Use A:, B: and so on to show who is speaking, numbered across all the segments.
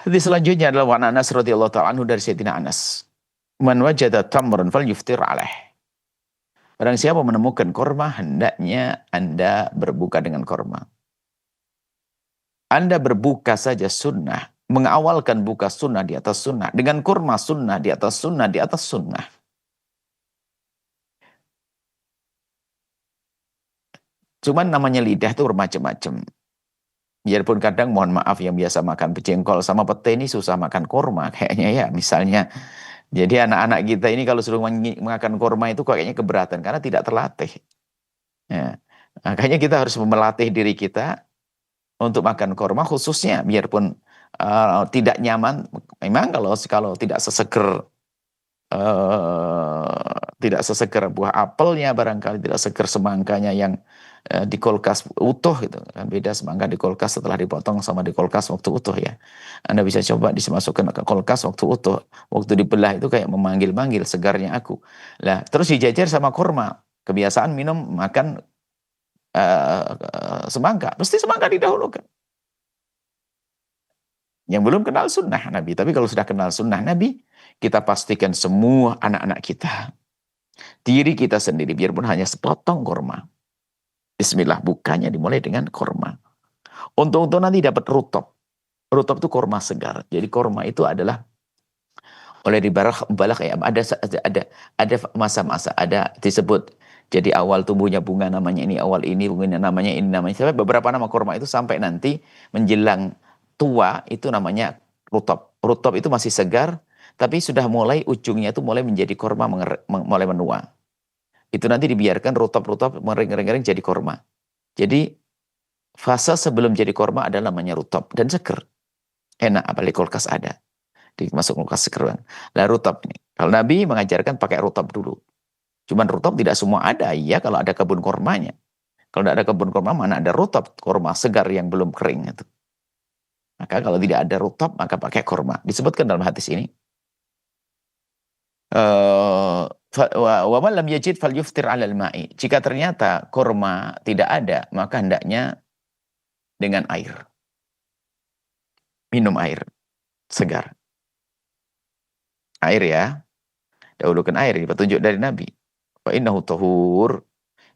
A: Hadis selanjutnya adalah wa Anas radhiyallahu ta'ala anhu dari Sayyidina Anas. Man wajada tamran falyuftir alaih. Barang siapa menemukan korma, hendaknya Anda berbuka dengan korma. Anda berbuka saja sunnah, mengawalkan buka sunnah di atas sunnah, dengan kurma sunnah di atas sunnah di atas sunnah. Cuman namanya lidah itu bermacam-macam. Biarpun kadang mohon maaf yang biasa makan jengkol sama pete ini susah makan kurma kayaknya ya misalnya. Jadi anak-anak kita ini kalau suruh makan kurma itu kayaknya keberatan karena tidak terlatih. Ya. Makanya kita harus melatih diri kita untuk makan kurma khususnya biarpun tidak nyaman. Memang kalau tidak seseger tidak seseger buah apelnya barangkali, tidak seger semangkanya yang di kulkas utuh gitu kan, beda semangka di kulkas setelah dipotong sama di kulkas waktu utuh ya. Anda bisa coba dimasukkan ke kulkas waktu utuh, waktu dibelah itu kayak memanggil-manggil segarnya aku lah. Terus dijajar sama kurma, kebiasaan minum makan semangka, mesti semangka didahulukan. Yang belum kenal sunnah Nabi, tapi kalau sudah kenal sunnah Nabi, kita pastikan semua anak-anak kita, diri kita sendiri, biarpun hanya sepotong kurma, bismillah, bukanya dimulai dengan kurma. Untuk nanti dapat rutop. Rutop itu kurma segar. Jadi kurma itu adalah oleh dibarak ya, ada masa-masa, ada disebut. Jadi awal tumbuhnya bunga namanya ini, awal ini bunganya namanya ini namanya. Sampai beberapa nama kurma itu sampai nanti menjelang tua itu namanya rutop. Rutop itu masih segar, tapi sudah mulai ujungnya itu mulai menjadi kurma, mulai menua. Itu nanti dibiarkan rutop-rutop mering-mering jadi kurma. Jadi fase sebelum jadi kurma adalah namanya rutop dan seger. Enak apalagi kulkas ada. Dimasuk kulkas seger. Lah rutop ini. Kalau Nabi mengajarkan pakai rutop dulu. Cuman rutop tidak semua ada. Iya kalau ada kebun kurmanya. Kalau tidak ada kebun kurma mana ada rutop kurma segar yang belum kering itu. Maka kalau tidak ada rutop maka pakai kurma. Disebutkan dalam hadis ini. Wa man lam yajid falyuftir 'alal ma'i. Jika ternyata kurma tidak ada, maka hendaknya dengan air. Minum air segar. Air ya. Dahulukan air, ini petunjuk dari Nabi. Fa innahu tahur.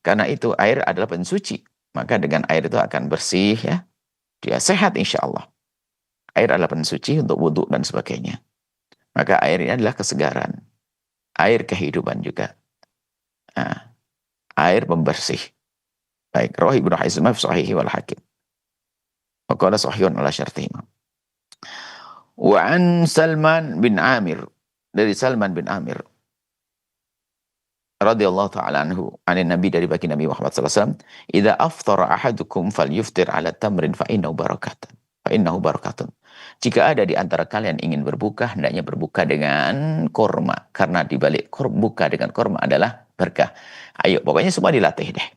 A: Karena itu air adalah pensuci. Maka dengan air itu akan bersih ya. Dia sehat insya Allah. Air adalah pensuci untuk wudhu dan sebagainya. Maka air ini adalah kesegaran. Air kehidupan juga. Nah, air pembersih. Baik, Rawi Ibnu Hizam fi Sahihi wal Hakim. Wa qala sahihun ala syartihima. Wa an Salman bin Amir, dari Salman bin Amir radhiyallahu ta'ala anhu, anin Nabi, dari bagi Nabi Muhammad sallallahu alaihi wasallam, idza aftara ahadukum falyuftir ala tamrin fa innahu barakatun. Fa innahu barakatun. Jika ada di antara kalian ingin berbuka, hendaknya berbuka dengan kurma, karena di balik buka dengan kurma adalah berkah. Ayo, pokoknya semua dilatih deh.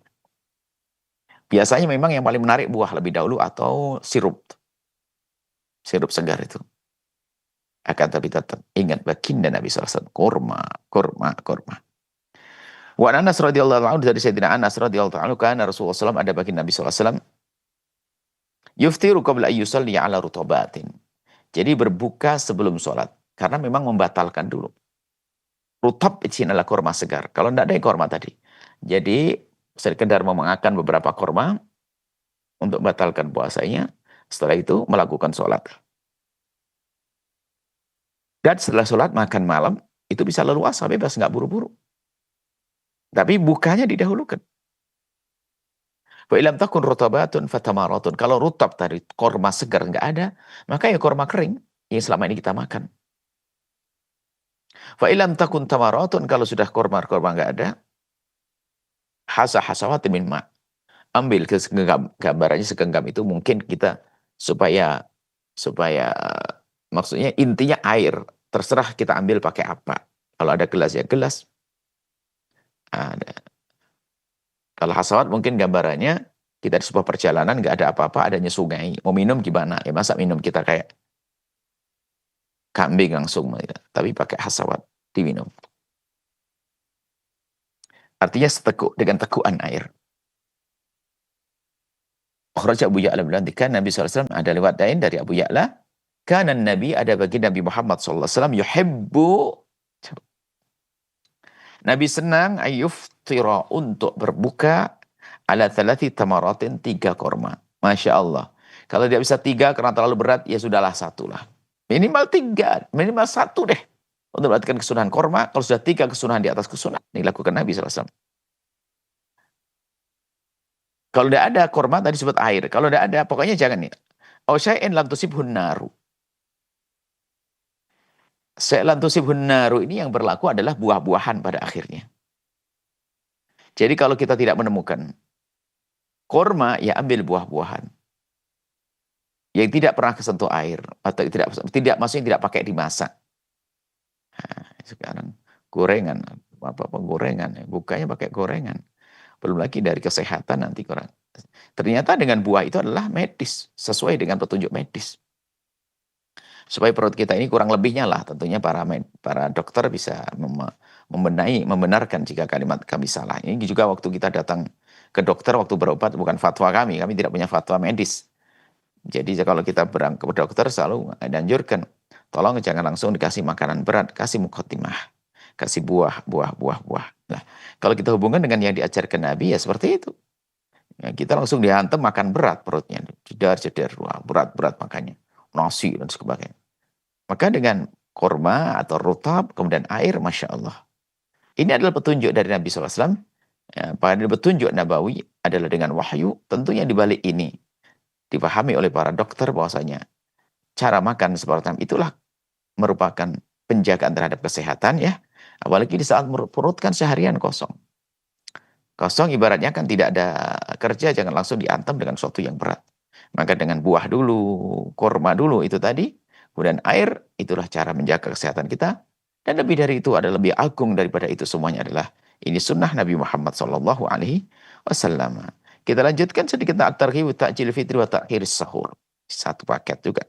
A: Biasanya memang yang paling menarik buah lebih dahulu atau sirup. Sirup segar itu. Akan tapi tetap ingat baginda Nabi SAW. Kurma, kurma, kurma. Wa Anas radhiyallahu anhu, dari Sayyidina Anas radhiyallahu anhu, karena Rasulullah SAW ada baginda Nabi SAW. Yuftiru qabla ayyusalli ala rutobatin. Jadi berbuka sebelum sholat. Karena memang membatalkan dulu. Rutob itu adalah kurma segar. Kalau tidak ada kurma tadi. Jadi sekedar memakan beberapa kurma untuk batalkan puasanya. Setelah itu melakukan sholat. Dan setelah sholat makan malam, itu bisa leluasa, bebas, nggak buru-buru. Tapi bukanya didahulukan. Wa ilam takun rutabatun fatamaratun. Kalau rutab tadi, korma segar nggak ada, maka ya korma kering yang selama ini kita makan. Wa ilam takun tamaratun, kalau sudah korma nggak ada, hasawatin min ma. Ambil gambarannya segenggam itu mungkin kita supaya maksudnya intinya air. Terserah kita ambil pakai apa. Kalau ada gelas ya gelas. Ada. Kalau hasawat mungkin gambarannya kita di sebuah perjalanan nggak ada apa-apa, adanya sungai. Mau minum gimana? Ya masa minum kita kayak kambing langsung. Tapi pakai hasawat diminum. Artinya seteguk dengan tegukan air. Raja Abu Ya'la bilang, Nabi SAW ada lewat lain dari Abu Ya'la. Karena Nabi ada bagi Nabi Muhammad SAW yuhibbu, Nabi senang ayuftira untuk berbuka ala thalathi tamaratin 3 korma. Masya Allah. Kalau dia bisa 3 karena terlalu berat, ya sudahlah 1 lah. Minimal 3, minimal 1 deh. Untuk melakukan kesunahan korma, kalau sudah 3 kesunahan di atas kesunahan, dilakukan Nabi SAW. Kalau tidak ada korma, tadi disebut air. Kalau tidak ada, pokoknya jangan nih. Oh syai'in lam tusibhun naru. Syai'lan tusibhun naru ini yang berlaku adalah buah-buahan pada akhirnya. Jadi kalau kita tidak menemukan korma, ya ambil buah-buahan yang tidak pernah kesentuh air atau tidak maksudnya tidak pakai dimasak. Nah, sekarang gorengan, apa penggorengan, bukanya pakai gorengan. Belum lagi dari kesehatan nanti kurang. Ternyata dengan buah itu adalah medis, sesuai dengan petunjuk medis. Supaya perut kita ini kurang lebihnya lah, tentunya para dokter bisa membenarkan jika kalimat kami salah. Ini juga waktu kita datang ke dokter waktu berobat, bukan fatwa kami tidak punya fatwa medis. Jadi kalau kita berangkat ke dokter selalu dianjurkan, tolong jangan langsung dikasih makanan berat, kasih mukhotimah, kasih buah. Nah, kalau kita hubungkan dengan yang diajarkan Nabi ya seperti itu. Ya, kita langsung dihantam makan berat perutnya, jedar, berat makannya, nasi dan sebagainya. Maka dengan korma atau rutab, kemudian air, Masya Allah. Ini adalah petunjuk dari Nabi SAW. Ya, pada petunjuk Nabawi adalah dengan wahyu, tentunya di balik ini dipahami oleh para dokter bahwasanya cara makan seperti itulah merupakan penjagaan terhadap kesehatan ya. Apalagi di saat perut kan seharian kosong. Kosong ibaratnya kan tidak ada kerja, jangan langsung diantam dengan sesuatu yang berat. Maka dengan buah dulu, korma dulu itu tadi, kemudian air, itulah cara menjaga kesehatan kita. Dan lebih dari itu ada lebih agung daripada itu semuanya adalah ini sunnah Nabi Muhammad SAW. Kita lanjutkan sedikit at-targhib wa ta'jil fitri wa ta'khiris sahur. Satu paket juga.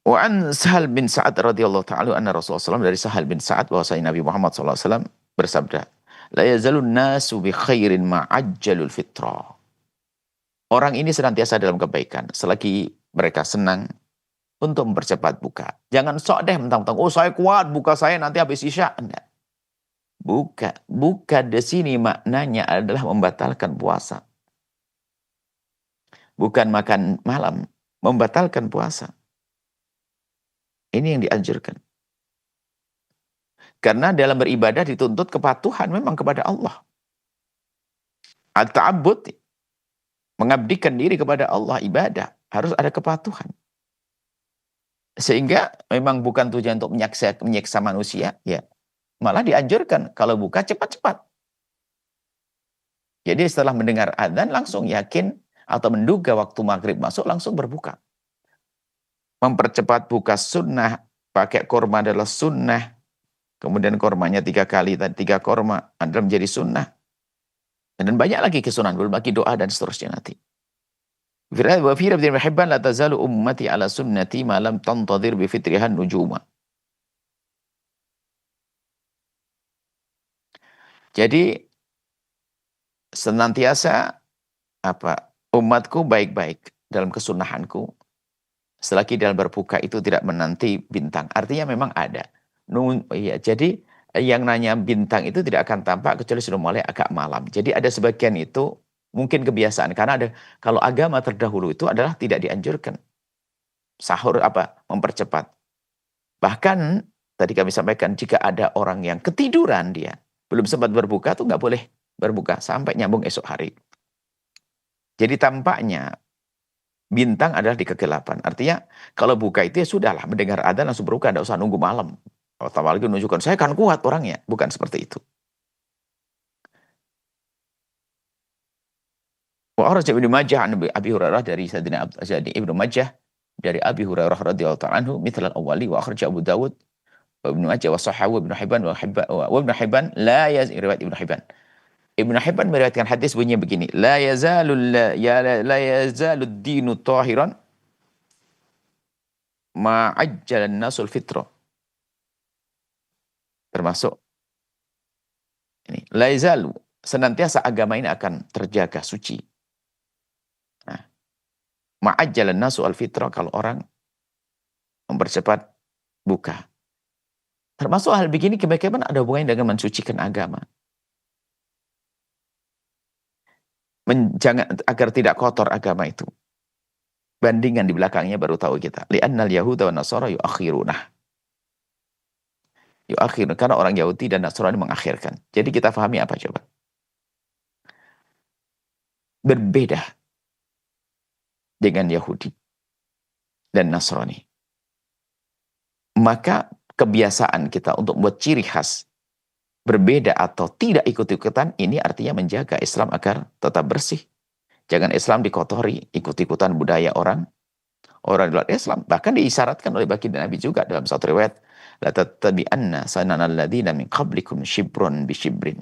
A: Wa an Sahal bin Sa'ad radhiyallahu ta'ala anna Rasulullah SAW, dari Sahal bin Sa'ad bahwasanya Nabi Muhammad SAW bersabda, la yazalun nasu bi khairin ma'ajjalul fitrah. Orang ini senantiasa dalam kebaikan selagi mereka senang untuk mempercepat buka. Jangan sok deh mentang-mentang, oh saya kuat buka saya nanti habis isya. Enggak. Buka di sini maknanya adalah membatalkan puasa. Bukan makan malam, membatalkan puasa. Ini yang dianjurkan. Karena dalam beribadah dituntut kepatuhan memang kepada Allah. At-ta'abbud, mengabdikan diri kepada Allah, ibadah, harus ada kepatuhan. Sehingga memang bukan tujuan untuk menyiksa manusia, ya. Malah dianjurkan kalau buka cepat-cepat. Jadi setelah mendengar adzan langsung yakin atau menduga waktu maghrib masuk langsung berbuka. Mempercepat buka sunnah, pakai korma adalah sunnah. Kemudian kormanya 3 kali, 3 korma adalah menjadi sunnah. Dan banyak lagi kesunahan, belum lagi doa dan seterusnya nanti. Wa fi Ibnu Hibban la tazalu ummati ala sunnati ma lam tantadhir bi fitrihan nujuma. Jadi senantiasa umatku baik-baik dalam kesunahanku selagi dalam berbuka itu tidak menanti bintang. Artinya memang ada. Ya, jadi yang nanya bintang itu tidak akan tampak kecuali sudah mulai agak malam. Jadi ada sebagian itu mungkin kebiasaan karena ada, kalau agama terdahulu itu adalah tidak dianjurkan sahur mempercepat. Bahkan tadi kami sampaikan jika ada orang yang ketiduran dia belum sempat berbuka tuh nggak boleh berbuka sampai nyambung esok hari. Jadi tampaknya bintang adalah di kegelapan. Artinya kalau buka itu ya sudahlah mendengar adzan langsung berbuka, tidak usah nunggu malam. Apalagi menunjukkan saya kan kuat orangnya, bukan seperti itu. Wa akhraj Ibnu Majah an Abi Hurairah, dari Sayyidina Ibnu Majah dari Abi Hurairah radhiyallahu ta'ala anhu mithal al-awwali, wa akhraj Abu Dawud wa Ibnu Majah wa sahahu Ibnu Hibban wa Ibnu Hibban la riwayat Ibnu Hibban. Ibnu Hibban meriwayatkan hadis bunyinya begini, la yazalud dinu tahiran ma ajjalan nasul fitrah. Termasuk ini, la yazalu, senantiasa agama ini akan terjaga suci. Nah, Ma'ajjalan nasu al-fitrah, kalau orang mempercepat buka. Termasuk hal begini bagaimana ada hubungannya dengan mensucikan agama. Jangan, agar tidak kotor agama itu. Bandingan di belakangnya baru tahu kita. Li'annal yahuda wa nasara yuakhirunah. Yuakhirun, karena orang Yahudi dan Nasrani mengakhirkan. Jadi kita pahami apa coba? Berbeda dengan Yahudi dan Nasrani. Maka kebiasaan kita untuk membuat ciri khas berbeda atau tidak ikut-ikutan, ini artinya menjaga Islam agar tetap bersih. Jangan Islam dikotori, ikut-ikutan budaya orang di luar Islam. Bahkan diisyaratkan oleh baginda Nabi juga dalam satu riwayat, la tattabi'anna sananal ladzina min qablikum shibran bi shibrin.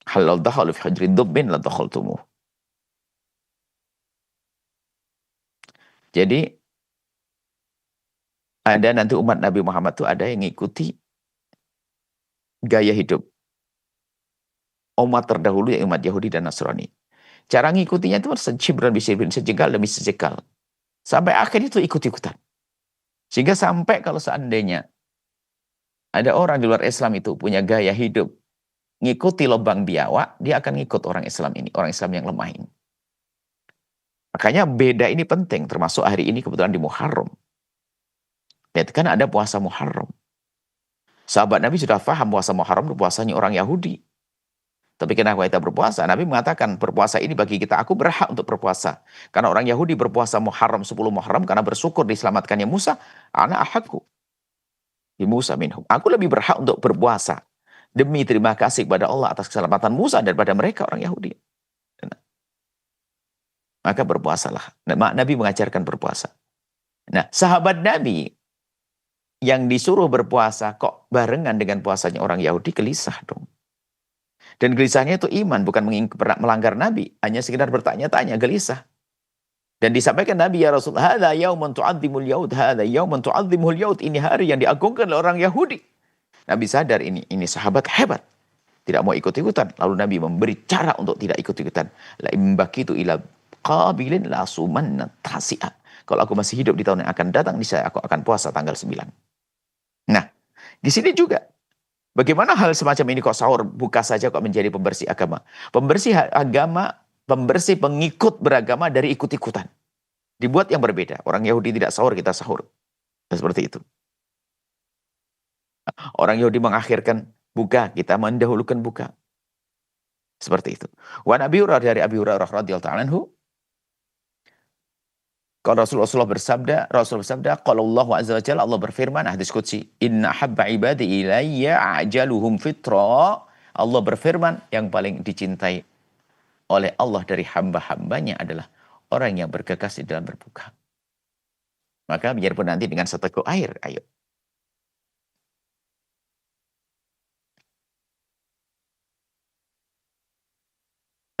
A: Halal dakhalu fi hujri dubbin la dakhaltumuh. Jadi ada nanti umat Nabi Muhammad itu ada yang ngikuti gaya hidup umat terdahulu, yang umat Yahudi dan Nasrani. Cara ngikutinya itu shibran bi shibrin, sejengkal demi sejengkal. Sampai akhir itu ikut-ikutan. Sehingga sampai kalau seandainya ada orang di luar Islam itu punya gaya hidup ngikuti lubang biawak, dia akan ngikut orang Islam ini, orang Islam yang lemah ini. Makanya beda ini penting, termasuk hari ini kebetulan di Muharram. Lihat kan ada puasa Muharram. Sahabat Nabi sudah paham puasa Muharram itu puasanya orang Yahudi. Tapi kenapa kita berpuasa? Nabi mengatakan berpuasa ini bagi kita, aku berhak untuk berpuasa. Karena orang Yahudi berpuasa Muharram 10 Muharram karena bersyukur diselamatkannya Musa. Ana ahakku di Musa minhum. Aku lebih berhak untuk berpuasa demi terima kasih kepada Allah atas keselamatan Musa daripada mereka orang Yahudi. Maka berpuasalah. Nabi mengajarkan berpuasa. Nah, sahabat Nabi yang disuruh berpuasa kok barengan dengan puasanya orang Yahudi, gelisah dong. Dan gelisahnya itu iman, bukan melanggar Nabi. Hanya sekedar bertanya-tanya, gelisah. Dan disampaikan Nabi, ya Rasul, hadza yaumun tu'azzimul yaud, hadza yaumun tu'azzimul yaud. Ini hari yang diagungkan oleh orang Yahudi. Nabi sadar ini sahabat hebat. Tidak mau ikut-ikutan. Lalu Nabi memberi cara untuk tidak ikut-ikutan. La imbakitu ila qabilin la sumanna tasi'a. Kalau aku masih hidup di tahun yang akan datang, niscaya aku akan puasa tanggal 9. Nah, di sini juga bagaimana hal semacam ini kok sahur buka saja kok menjadi pembersih agama? Pembersih agama, pembersih pengikut beragama dari ikut-ikutan. Dibuat yang berbeda. Orang Yahudi tidak sahur, kita sahur. Dan seperti itu. Orang Yahudi mengakhirkan buka, kita mendahulukan buka. Seperti itu. Wa Nabi Hurairah, dari Abi Hurairah radhiyallahu ta'ala anhu, kalau Rasulullah bersabda, kalau Allah azza wa jalla, Allah berfirman, hadis qudsi, inna habba ibadi ilayya ajaluhum fitra. Allah berfirman, yang paling dicintai oleh Allah dari hamba-hambanya adalah orang yang bergegas di dalam berbuka. Maka biarpun nanti dengan seteguk air, ayo.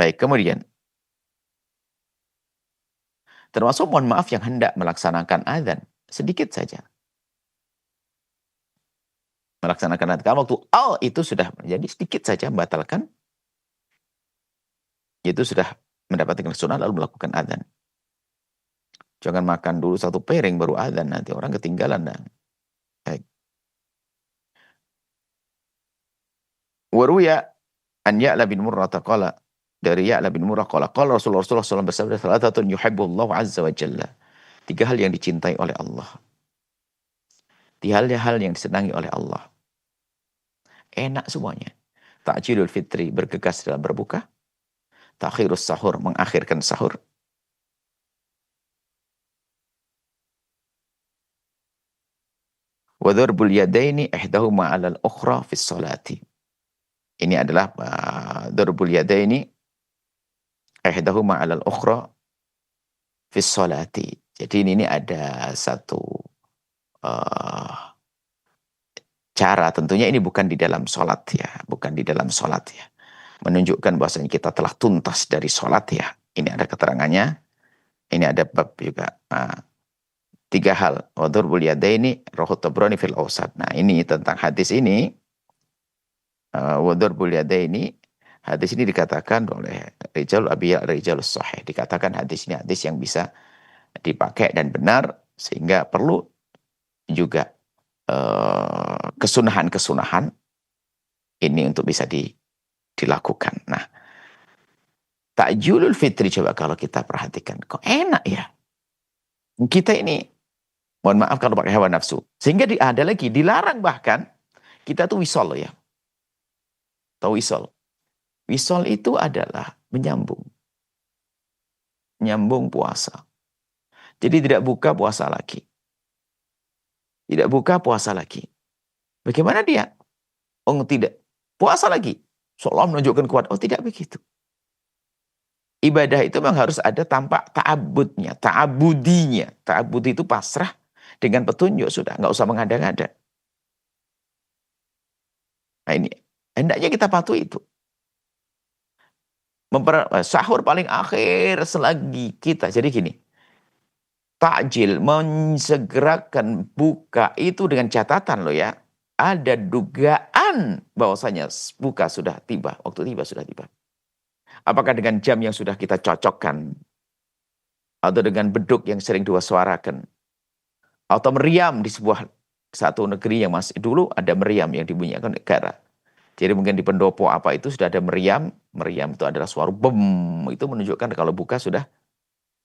A: Baik, kemudian termasuk mohon maaf yang hendak melaksanakan azan, sedikit saja. Melaksanakan azan, waktu itu sudah menjadi sedikit saja membatalkan, itu sudah mendapatkan sunnah lalu melakukan azan. Jangan makan dulu satu piring baru azan, nanti orang ketinggalan. Baik. Waruya an Ya'la bin Murrah qala, dari Ya'la bin Murrah qala Rasulullah SAW bersabda, salatatun yuhibbullahu azza wa jalla. 3 hal yang dicintai oleh Allah. 3 hal yang disenangi oleh Allah. Enak semuanya. Ta'jilul fitri, bergegas dalam berbuka. Ta'khirus sahur, mengakhirkan sahur. Wa dharbul yadaini ihdahuma 'alal ukhra fis sholati. Ini adalah dharbul yadaini ihdahuma 'alal ukhra fis sholati. Jadi ini ada satu cara, tentunya ini bukan di dalam sholat ya, bukan di dalam sholat ya. Menunjukkan bahwasanya kita telah tuntas dari sholat ya. Ini ada keterangannya, ini ada bab juga. 3 hal. Wa dharbul yadaini rawahu Tabrani fil Awsat. Nah, ini tentang hadis ini. Wa dharbul yadaini Hadis ini dikatakan oleh Rijal Abiyah Rijalus Sahih. Dikatakan hadis ini hadis yang bisa dipakai dan benar, sehingga perlu juga kesunahan-kesunahan ini untuk bisa dilakukan. Nah, takjilul fitri coba kalau kita perhatikan, kok enak ya? Kita ini, mohon maaf kalau pakai hawa nafsu. Sehingga ada lagi, dilarang bahkan, kita tuh wisol ya. Tahu wisol? Wisol itu adalah menyambung. Nyambung puasa. Jadi tidak buka puasa lagi. Tidak buka puasa lagi. Bagaimana dia? Oh tidak. Puasa lagi. Seolah menunjukkan kuat. Oh tidak begitu. Ibadah itu memang harus ada tampak ta'abudnya, ta'abudinya. Ta'abudi itu pasrah dengan petunjuk sudah. Nggak usah mengada-ngada. Nah ini. Hendaknya kita patuhi itu. Sahur paling akhir selagi kita. Jadi gini. Takjil, mensegerakan buka itu dengan catatan loh ya. Ada dugaan bahwasanya buka sudah tiba. Waktu tiba sudah tiba. Apakah dengan jam yang sudah kita cocokkan? Atau dengan beduk yang sering suarakan? Atau meriam di sebuah satu negeri yang masih dulu ada meriam yang dibunyikan negara. Jadi mungkin di pendopo apa itu sudah ada meriam. Meriam itu adalah suara bem. Itu menunjukkan kalau buka sudah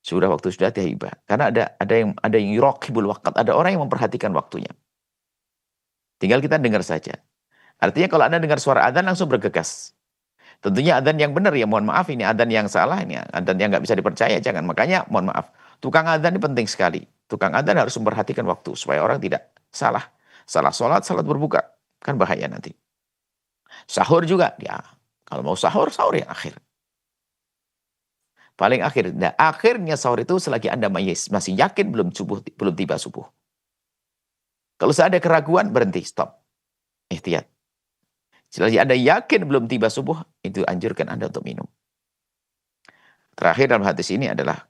A: waktu sudah tiba. Karena ada yang yuraqibul waqt, ada orang yang memperhatikan waktunya. Tinggal kita dengar saja. Artinya kalau Anda dengar suara adzan langsung bergegas. Tentunya adzan yang benar ya, mohon maaf ini adzan yang salah, ini adzan yang nggak bisa dipercaya, jangan. Makanya mohon maaf, tukang adzan ini penting sekali. Tukang adzan harus memperhatikan waktu supaya orang tidak salah. Salah sholat, salat berbuka, kan bahaya nanti. Sahur juga, ya kalau mau sahur yang akhir. Paling akhir. Nah, akhirnya sahur itu selagi Anda masih yakin belum tiba subuh. Kalau ada keraguan, berhenti, stop. Ihtiyat. Selagi Anda yakin belum tiba subuh, itu anjurkan Anda untuk minum. Terakhir dalam hadis ini adalah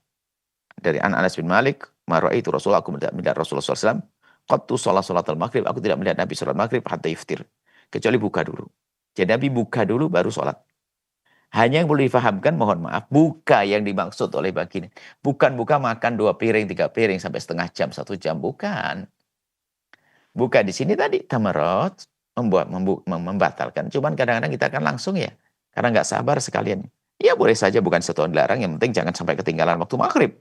A: dari Anas bin Malik, "Mara'aitu Rasulullah, aku melihat Rasulullah SAW, qattu sholat al-maghrib, aku tidak melihat Nabi sholat maghrib hatta iftir, kecuali buka dulu." Jadi Nabi buka dulu baru sholat. Hanya yang boleh difahamkan, mohon maaf, buka yang dimaksud oleh begini. Bukan buka makan 2 piring, 3 piring sampai setengah jam, 1 jam, bukan. Buka di sini tadi tamarat membatalkan. Cuman kadang-kadang kita akan langsung ya, karena nggak sabar sekalian. Ya boleh saja, bukan sesuatu yang dilarang, yang penting jangan sampai ketinggalan waktu maghrib.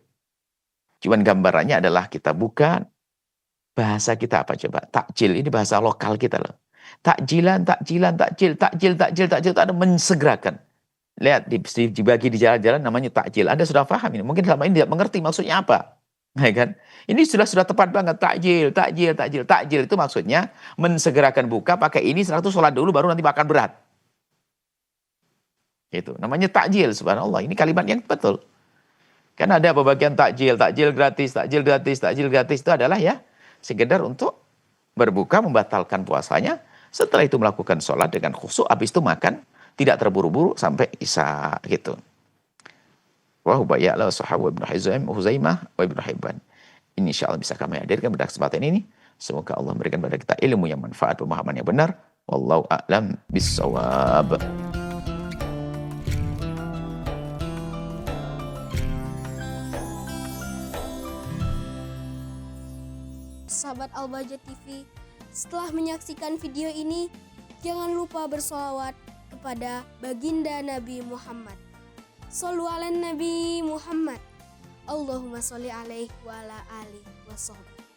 A: Cuman gambarannya adalah kita buka, bahasa kita apa coba? Takjil, ini bahasa lokal kita loh. Takjil, itu ada mensegerakan. Lihat, dibagi di jalan-jalan namanya takjil. Anda sudah paham ini. Mungkin selama ini tidak mengerti maksudnya apa. Ya kan? Ini sudah tepat banget. Takjil itu maksudnya mensegerakan buka, pakai ini setelah itu sholat dulu baru nanti makan berat. Itu namanya takjil, subhanallah. Ini kalimat yang betul. Kan ada pembagian takjil gratis itu adalah ya sekedar untuk berbuka, membatalkan puasanya. Setelah itu melakukan sholat dengan khusyuk, habis itu makan, tidak terburu-buru sampai isya gitu. Wa hubaya'la sahabu Ibnu Huzaimah wa Ibnu Hibban. Insyaallah bisa kami hadirkan pada kesempatan ini. Semoga Allah memberikan kepada kita ilmu yang manfaat, pemahaman yang benar. Wallahu a'lam bissawab.
B: Sahabat Al-Bahjah TV, setelah menyaksikan video ini, jangan lupa bersolawat kepada baginda Nabi Muhammad. Shollu ala Nabi Muhammad. Allahumma sholli alaihi wa ala alihi wa sahbihi.